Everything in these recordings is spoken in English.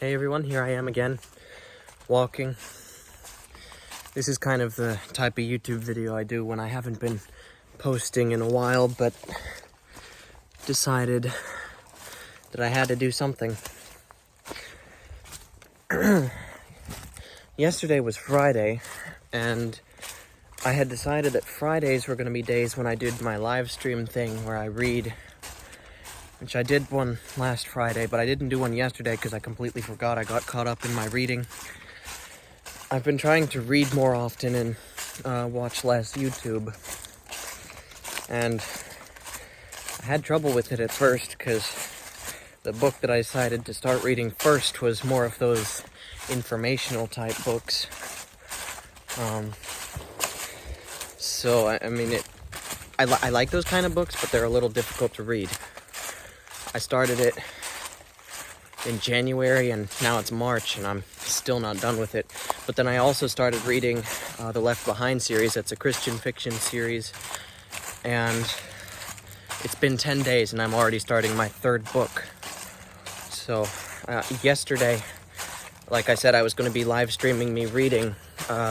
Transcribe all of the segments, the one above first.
Hey everyone, here I am again, walking. This is kind of the type of YouTube video I do when I haven't been posting in a while, but decided that I had to do something. Yesterday was Friday, and I had decided that Fridays were going to be days when I did my live stream thing where I read, which I did one last Friday, but I didn't do one yesterday because I completely forgot. I got caught up in my reading. I've been trying to read more often and watch less YouTube. And I had trouble with it at first because the book that I decided to start reading first was more of those informational type books. I like those kind of books, but they're a little difficult to read. I started it in January and now it's March and I'm still not done with it. But then I also started reading the Left Behind series. That's a Christian fiction series. And it's been 10 days and I'm already starting my third book. So yesterday, like I said, I was going to be live streaming me reading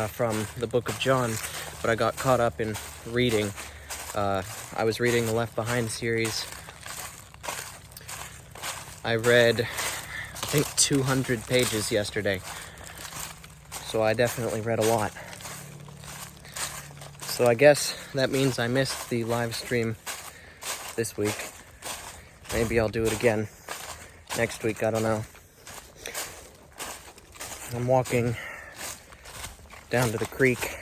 from the book of John, but I got caught up in reading. I was reading the Left Behind series. I read, I think, 200 pages yesterday, so I definitely read a lot. So I guess that means I missed the live stream this week. Maybe I'll do it again next week, I don't know. I'm walking down to the creek.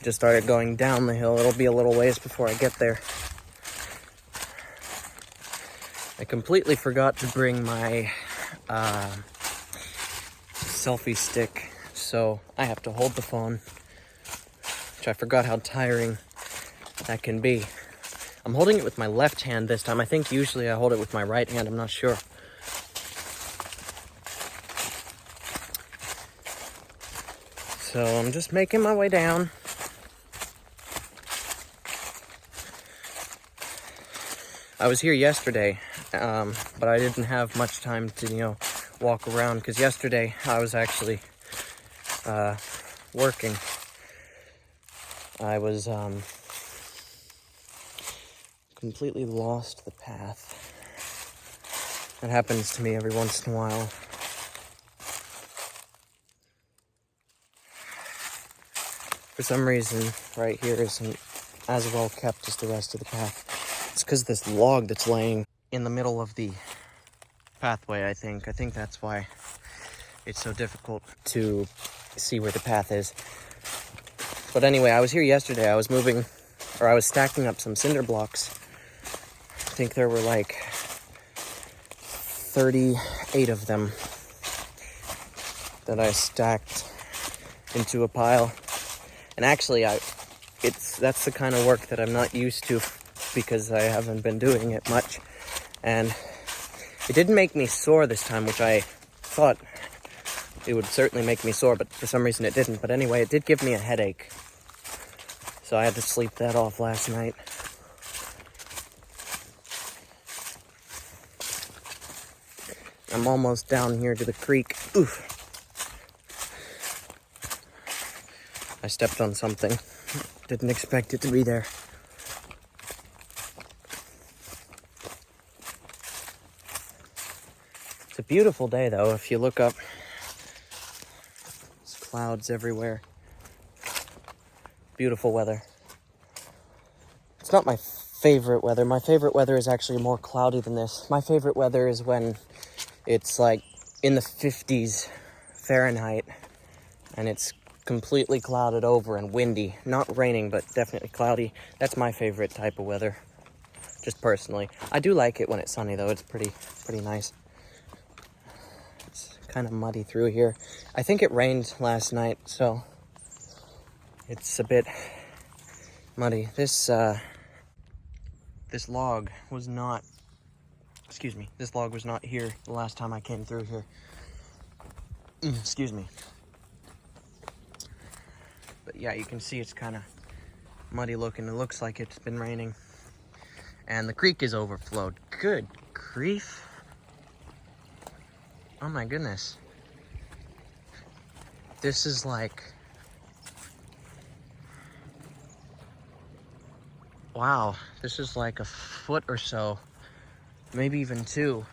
Just started going down the hill. It'll be a little ways before I get there. I completely forgot to bring my selfie stick, so I have to hold the phone, which I forgot how tiring that can be. I'm holding it with my left hand this time. I think usually I hold it with my right hand, I'm not sure. So I'm just making my way down. I was here yesterday, but I didn't have much time to, walk around, because yesterday I was actually working. I was completely lost the path. That happens to me every once in a while. For some reason, right here isn't as well kept as the rest of the path. It's because this log that's laying in the middle of the pathway, I think. I think that's why it's so difficult to see where the path is. But anyway, I was here yesterday. I was stacking up some cinder blocks. I think there were like 38 of them that I stacked into a pile. And actually, that's the kind of work that I'm not used to because I haven't been doing it much. And it didn't make me sore this time, which I thought it would certainly make me sore, but for some reason it didn't. But anyway, it did give me a headache. So I had to sleep that off last night. I'm almost down here to the creek. Oof. I stepped on something. Didn't expect it to be there. It's a beautiful day, though. If you look up, there's clouds everywhere. Beautiful weather. It's not my favorite weather. My favorite weather is actually more cloudy than this. My favorite weather is when it's like in the 50s Fahrenheit and it's completely clouded over and windy. Not raining, but definitely cloudy. That's my favorite type of weather, just personally. I do like it when it's sunny, though. It's pretty nice. It's kind of muddy through here. I think it rained last night, so it's a bit muddy. This log was not, this log was not here the last time I came through here. Excuse me. But yeah, you can see it's kind of muddy looking. It looks like it's been raining. And the creek is overflowed. Good grief. Oh my goodness. This is like, wow, this is like a foot or so, maybe even 2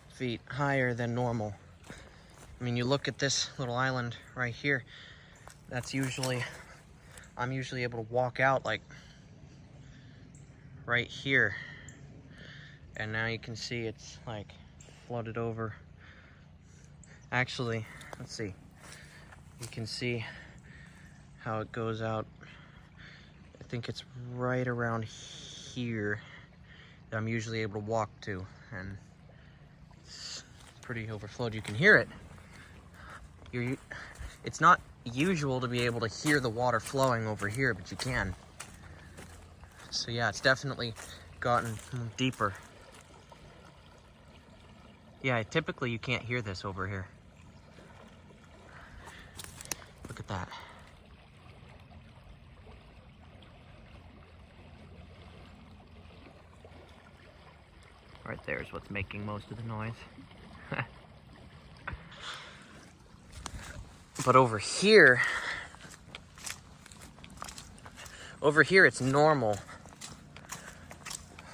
feet higher than normal. I mean, you look at this little island right here, I'm usually able to walk out like right here. And now you can see it's like flooded over. Actually, let's see. You can see how it goes out. I think it's right around here that I'm usually able to walk to, and it's pretty overflowed. You can hear it. It's not usual to be able to hear the water flowing over here, but you can. So yeah, it's definitely gotten deeper. Yeah, typically you can't hear this over here. Look at that. Right there is what's making most of the noise. But over here it's normal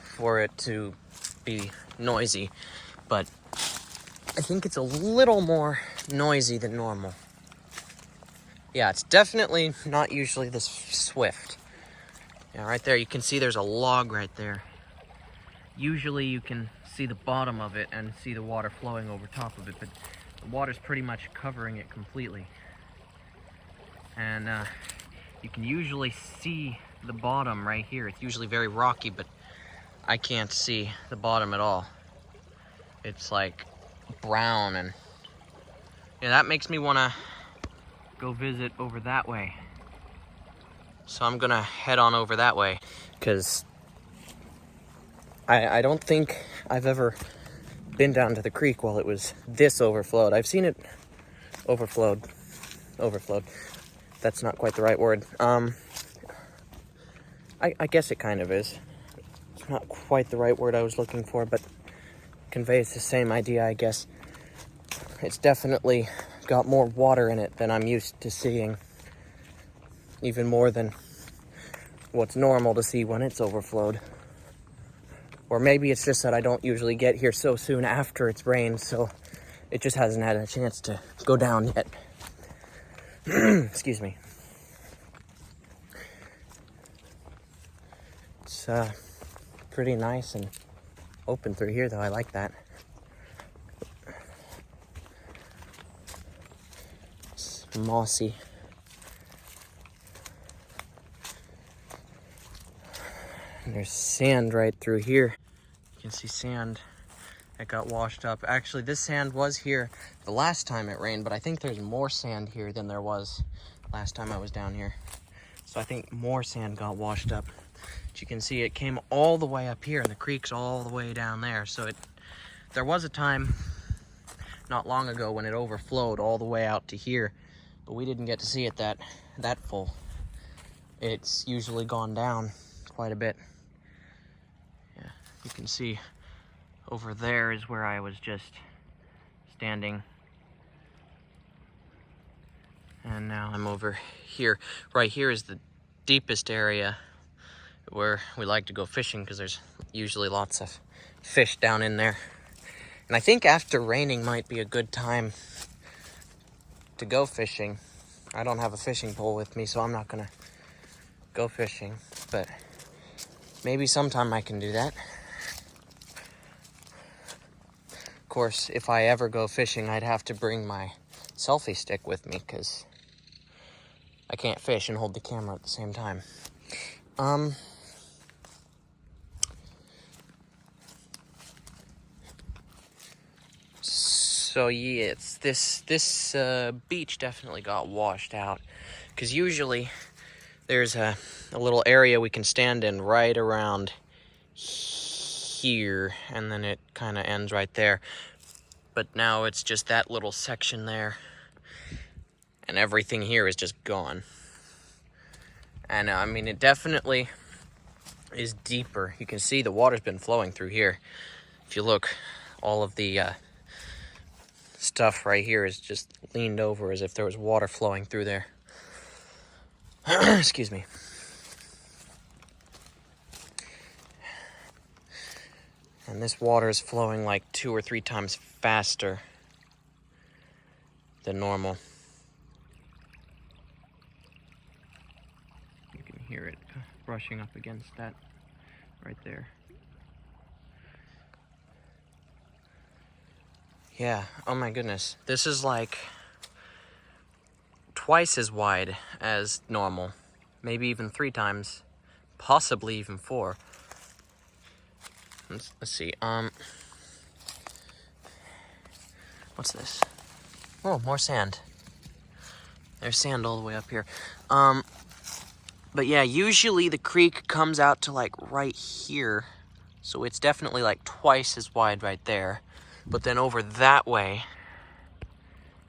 for it to be noisy, but I think it's a little more noisy than normal. Yeah, it's definitely not usually this swift. Yeah, right there you can see there's a log right there. Usually you can see the bottom of it and see the water flowing over top of it, but the water's pretty much covering it completely. And you can usually see the bottom right here. It's usually very rocky, but I can't see the bottom at all. It's like brown, and yeah, that makes me want to go visit over that way. So I'm gonna head on over that way, because I don't think I've ever been down to the creek while it was this overflowed. I've seen it overflowed. That's not quite the right word. I guess it kind of is. It's not quite the right word I was looking for, but conveys the same idea, I guess. It's definitely got more water in it than I'm used to seeing. Even more than what's normal to see when it's overflowed. Or maybe it's just that I don't usually get here so soon after it's rained, so it just hasn't had a chance to go down yet. Excuse me. It's pretty nice and open through here, though. I like that. It's mossy. And there's sand right through here. You can see sand that got washed up. Actually, this sand was here the last time it rained, but I think there's more sand here than there was last time I was down here. So I think more sand got washed up. But you can see it came all the way up here, and the creek's all the way down there. So there was a time not long ago when it overflowed all the way out to here, but we didn't get to see it that full. It's usually gone down quite a bit. Yeah, you can see over there is where I was just standing. And now I'm over here. Right here is the deepest area where we like to go fishing, because there's usually lots of fish down in there. And I think after raining might be a good time to go fishing. I don't have a fishing pole with me, so I'm not gonna go fishing, but maybe sometime I can do that. Of course, if I ever go fishing, I'd have to bring my selfie stick with me, because I can't fish and hold the camera at the same time. So yeah, it's this beach definitely got washed out, because usually there's a little area we can stand in right around here, and then it kind of ends right there. But now it's just that little section there, and everything here is just gone. And I mean, it definitely is deeper. You can see the water's been flowing through here. If you look, all of the stuff right here is just leaned over as if there was water flowing through there. Excuse me. And this water is flowing like 2 or 3 times faster than normal. You can hear it brushing up against that right there. Yeah, oh my goodness. This is like twice as wide as normal. Maybe even 3 times, possibly even 4. Let's see, what's this? Oh, more sand. There's sand all the way up here. But yeah, usually the creek comes out to like right here. So it's definitely like twice as wide right there. But then over that way,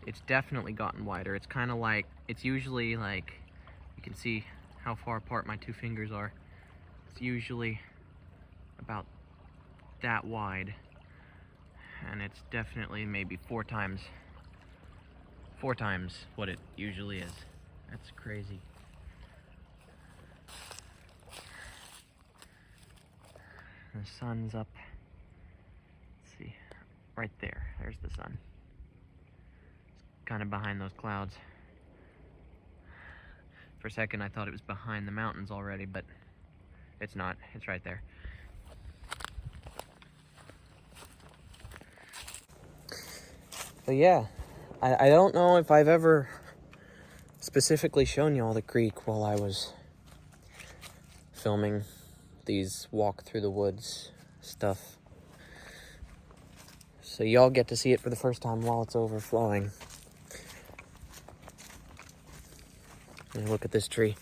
it's definitely gotten wider. It's kind of like, it's usually like, you can see how far apart my 2 fingers are. It's usually about that wide. And it's definitely maybe 4 times what it usually is. That's crazy. The sun's up. Let's see, right there. There's the sun. It's kind of behind those clouds. For a second, I thought it was behind the mountains already, but it's not. It's right there. But yeah, I don't know if I've ever specifically shown you all the creek while I was filming these walk through the woods stuff. So y'all get to see it for the first time while it's overflowing. And look at this tree.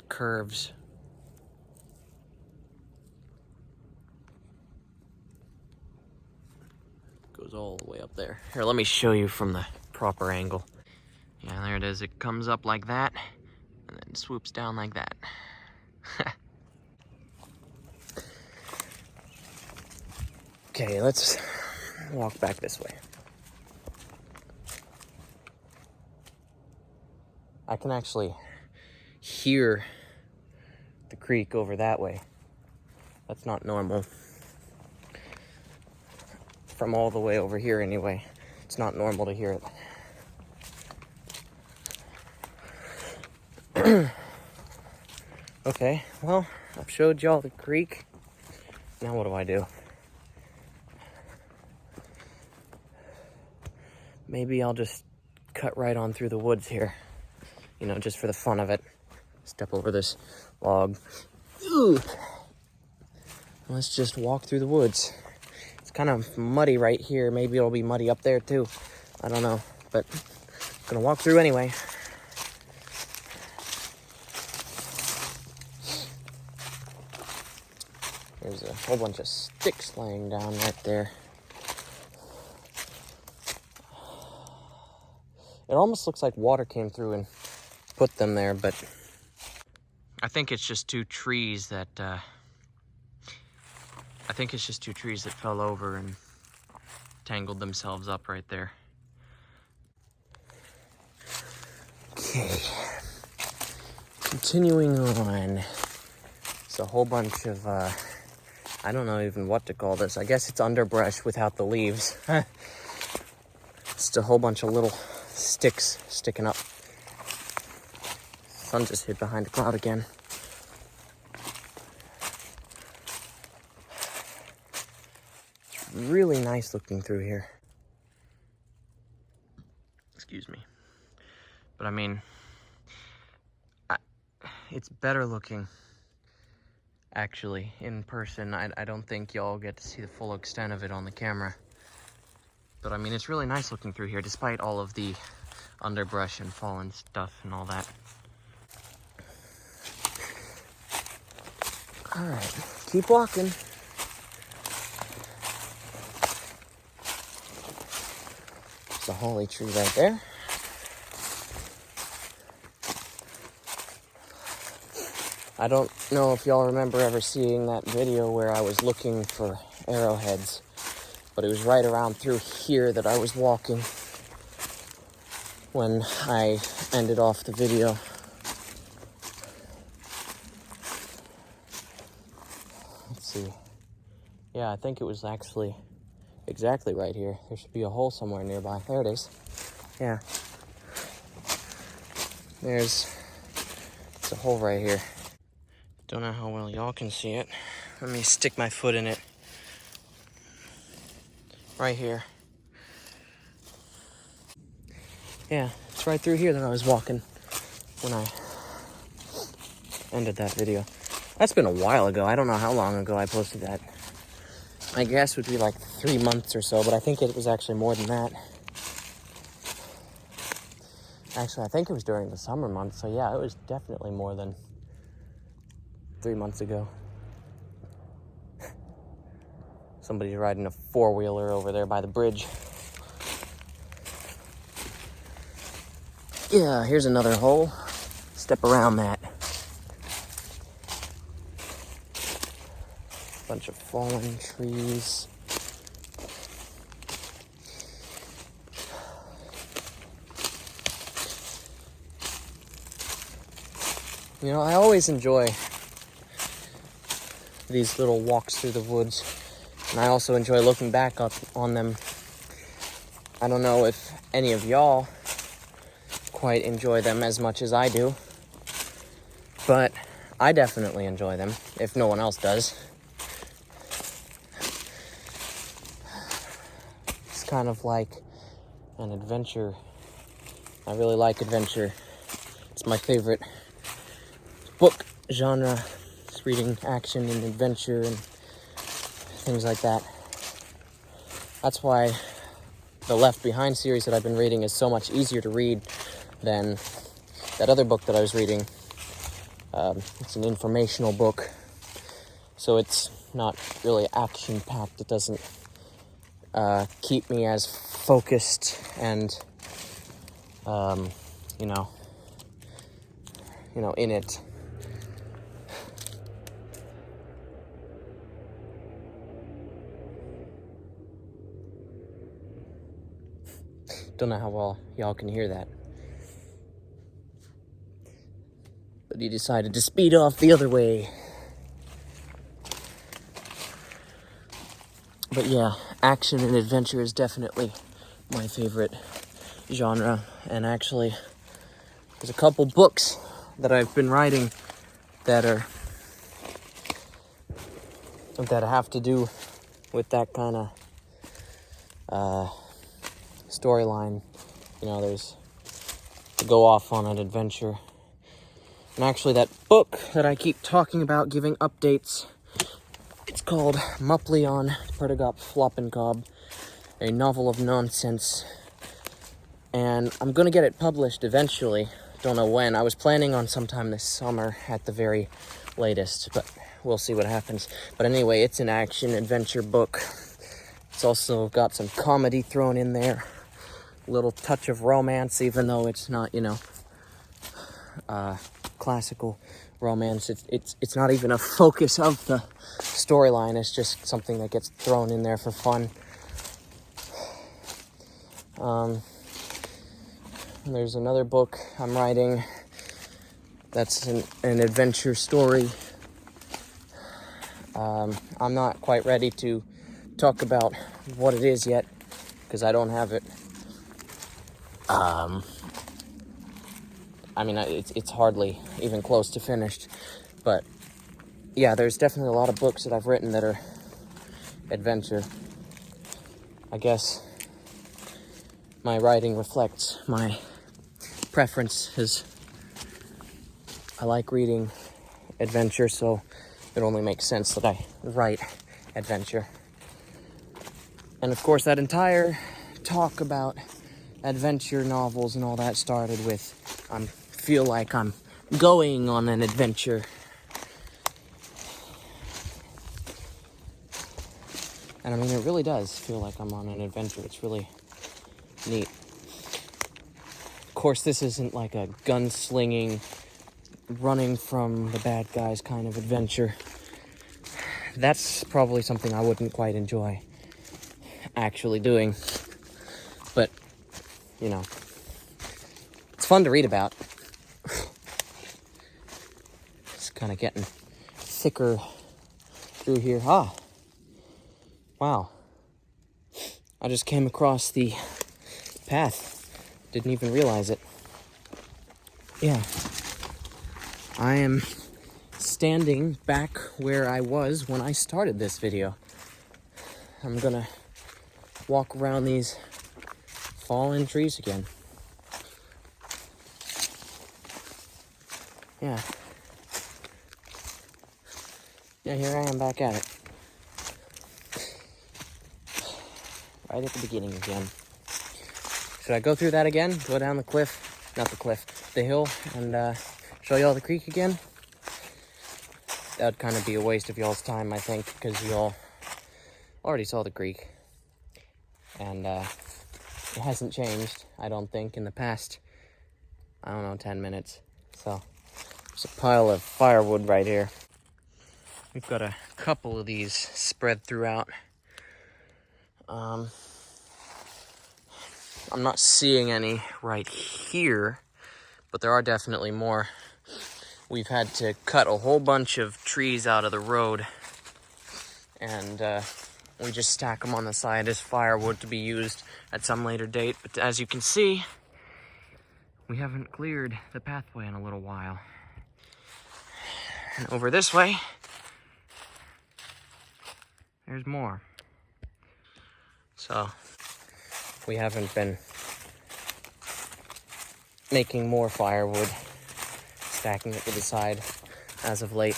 Curves. Goes all the way up there. Here, let me show you from the proper angle. Yeah, there it is. It comes up like that, and then swoops down like that. Okay, let's walk back this way. I can actually hear the creek over that way. That's not normal. From all the way over here anyway. It's not normal to hear it. Okay, well, I've showed y'all the creek. Now what do I do? Maybe I'll just cut right on through the woods here. You know, just for the fun of it. Step over this log. Ooh. Let's just walk through the woods. It's kind of muddy right here. Maybe it'll be muddy up there too. I don't know, but I'm gonna walk through anyway. There's a whole bunch of sticks laying down right there. It almost looks like water came through and put them there, but I think it's just 2 trees that fell over and tangled themselves up right there. Okay. Continuing on. It's a whole bunch of I don't know even what to call this. I guess it's underbrush without the leaves. Just a whole bunch of little sticks sticking up. Sun just hid behind a cloud again. It's really nice looking through here. Excuse me. But I mean, it's better looking actually in person. I don't think y'all get to see the full extent of it on the camera. But I mean, it's really nice looking through here despite all of the underbrush and fallen stuff and all that. All right, keep walking. There's a holly tree right there. I don't know if y'all remember ever seeing that video where I was looking for arrowheads but it was right around through here that I was walking when I ended off the video. Let's see. Yeah, I think it was actually exactly right here. There should be a hole somewhere nearby. There it is. Yeah. It's a hole right here. Don't know how well y'all can see it. Let me stick my foot in it. Right here. Yeah, it's right through here that I was walking when I ended that video. That's been a while ago. I don't know how long ago I posted that. My guess would be like 3 months or so, but I think it was actually more than that. Actually, I think it was during the summer months, so yeah, it was definitely more than 3 months ago. Somebody's riding a four-wheeler over there by the bridge. Yeah, here's another hole. Step around that. Bunch of fallen trees. You know, I always enjoy these little walks through the woods, and I also enjoy looking back on them. I don't know if any of y'all quite enjoy them as much as I do, but I definitely enjoy them, if no one else does. It's kind of like an adventure. I really like adventure. It's my favorite book genre. It's reading action and adventure and things like that. That's why the Left Behind series that I've been reading is so much easier to read than that other book that I was reading. It's an informational book, so it's not really action-packed. It doesn't keep me as focused and, in it. Don't know how well y'all can hear that. But he decided to speed off the other way. But yeah, action and adventure is definitely my favorite genre. And actually, there's a couple books that I've been writing that have to do with that kind of storyline. There's to go off on an adventure. And actually, that book that I keep talking about, giving updates, it's called Mupley on Perdigop Floppencob, a novel of nonsense. And I'm going to get it published eventually. Don't know when. I was planning on sometime this summer at the very latest, but we'll see what happens. But anyway, it's an action-adventure book. It's also got some comedy thrown in there. A little touch of romance, even though it's not, classical romance. It's not even a focus of the storyline. It's just something that gets thrown in there for fun. There's another book I'm writing that's an adventure story. I'm not quite ready to talk about what it is yet because I don't have it. It's hardly even close to finished, but yeah, there's definitely a lot of books that I've written that are adventure. I guess my writing reflects my preferences. I like reading adventure, so it only makes sense that I write adventure. And of course, that entire talk about adventure novels and all that started with I feel like I'm going on an adventure. And it really does feel like I'm on an adventure. It's really neat. Of course, this isn't like a gunslinging, running from the bad guys kind of adventure. That's probably something I wouldn't quite enjoy. actually doing. But, you know, it's fun to read about. It's kind of getting thicker through here. Ah, wow. I just came across the path. Didn't even realize it. Yeah. I am standing back where I was when I started this video. I'm gonna walk around these fallen trees again. Yeah. Yeah, here I am back at it. Right at the beginning again. Should I go through that again? Go down the cliff? Not the cliff. The hill and show y'all the creek again? That'd kind of be a waste of y'all's time, I think, because y'all already saw the creek. And it hasn't changed, I don't think, in the past, I don't know, 10 minutes. So, there's a pile of firewood right here. We've got a couple of these spread throughout. I'm not seeing any right here, but there are definitely more. We've had to cut a whole bunch of trees out of the road, and we just stack them on the side as firewood to be used at some later date. But as you can see, we haven't cleared the pathway in a little while. And over this way, there's more. So, we haven't been making more firewood, stacking it to the side as of late.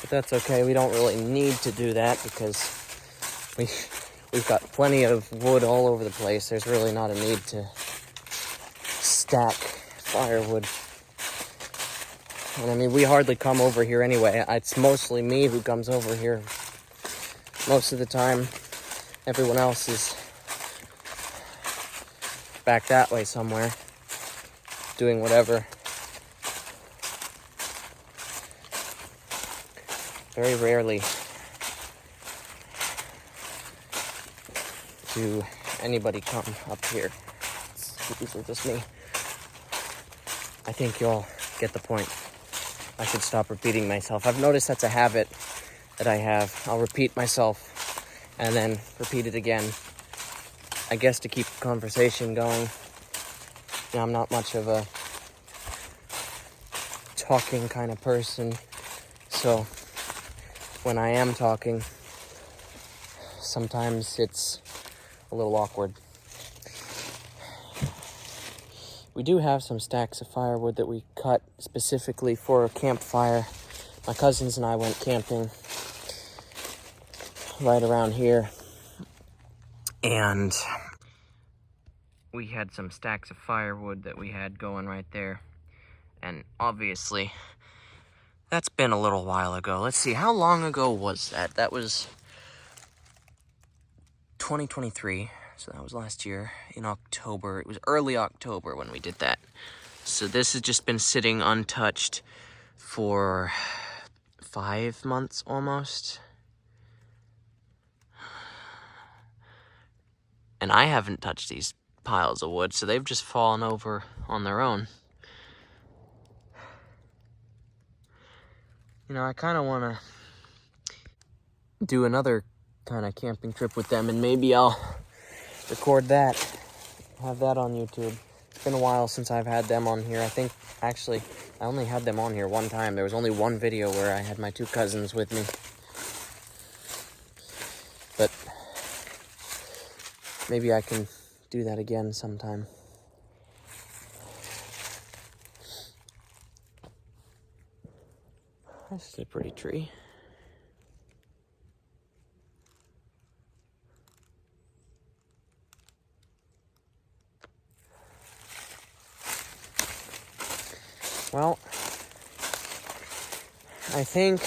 But that's okay, we don't really need to do that because we've got plenty of wood all over the place. There's really not a need to stack firewood. And I mean, we hardly come over here anyway. It's mostly me who comes over here most of the time. Everyone else is back that way somewhere, doing whatever. Very rarely do anybody come up here. It's usually just me. I think you'll get the point. I should stop repeating myself. I've noticed that's a habit that I have. I'll repeat myself and then repeat it again. I guess to keep the conversation going. You know, I'm not much of a talking kind of person, so when I am talking, sometimes it's a little awkward. We do have some stacks of firewood that we cut specifically for a campfire. My cousins and I went camping right around here, and we had some stacks of firewood that we had going right there. And obviously, that's been a little while ago. Let's see, how long ago was that? That was 2023. So that was last year in October. It was early October when we did that. So this has just been sitting untouched for 5 months almost. And I haven't touched these piles of wood, so they've just fallen over on their own. You know, I kind of want to do another kind of camping trip with them, and maybe I'll record that, have that on YouTube. It's been a while since I've had them on here. I think, actually, I only had them on here one time. There was only one video where I had my 2 cousins with me. But maybe I can do that again sometime. This is a pretty tree. Well, I think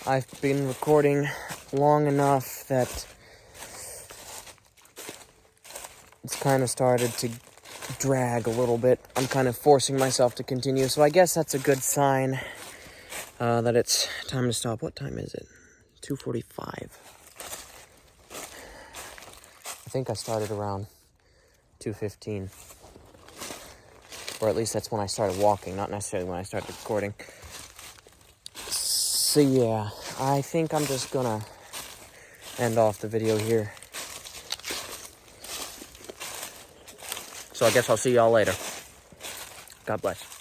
I've been recording long enough that it's kind of started to drag a little bit. I'm kind of forcing myself to continue, so I guess that's a good sign that it's time to stop. What time is it? 2:45. I think I started around 2:15. Or at least that's when I started walking, not necessarily when I started recording. So yeah, I think I'm just gonna end off the video here. So I guess I'll see y'all later. God bless.